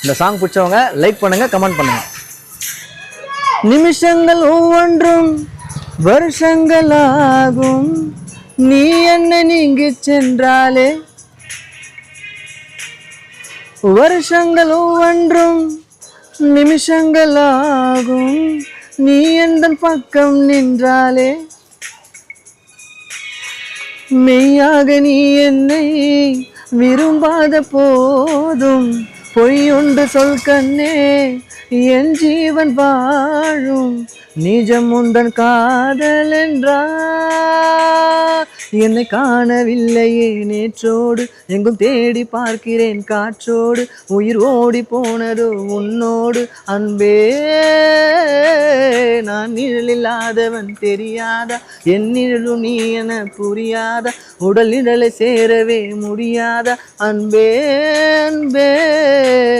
இந்த சாங் பிடிச்சவங்க லைக் பண்ணுங்க, கமெண்ட் பண்ணுங்க. நிமிஷங்கள் ஒவ்வொன்றும் வருஷங்களாகும், நீ என்ன நீங்கி சென்றாலே. வருஷங்கள் ஒவ்வொன்றும் நிமிஷங்களாகும், நீ எந்த பக்கம் நின்றாலே. மெய்யாக நீ என்னை விரும்பாத போதும், பொய்யொன்று சொல் கண்ணே என் ஜீவன் வாழும். நிஜம் உந்தன் காதல் என்றார். என்னை காணவில்லையே நேற்றோடு, எங்கும் தேடி பார்க்கிறேன் காற்றோடு. உயிர் ஓடி போனதோ உன்னோடு அன்பே. நான் நிழலில்லாதவன் தெரியாதா, என் நிழலும் நீ என புரியாதா. உடல் நிழலை சேரவே முடியாதா அன்பே அன்பே.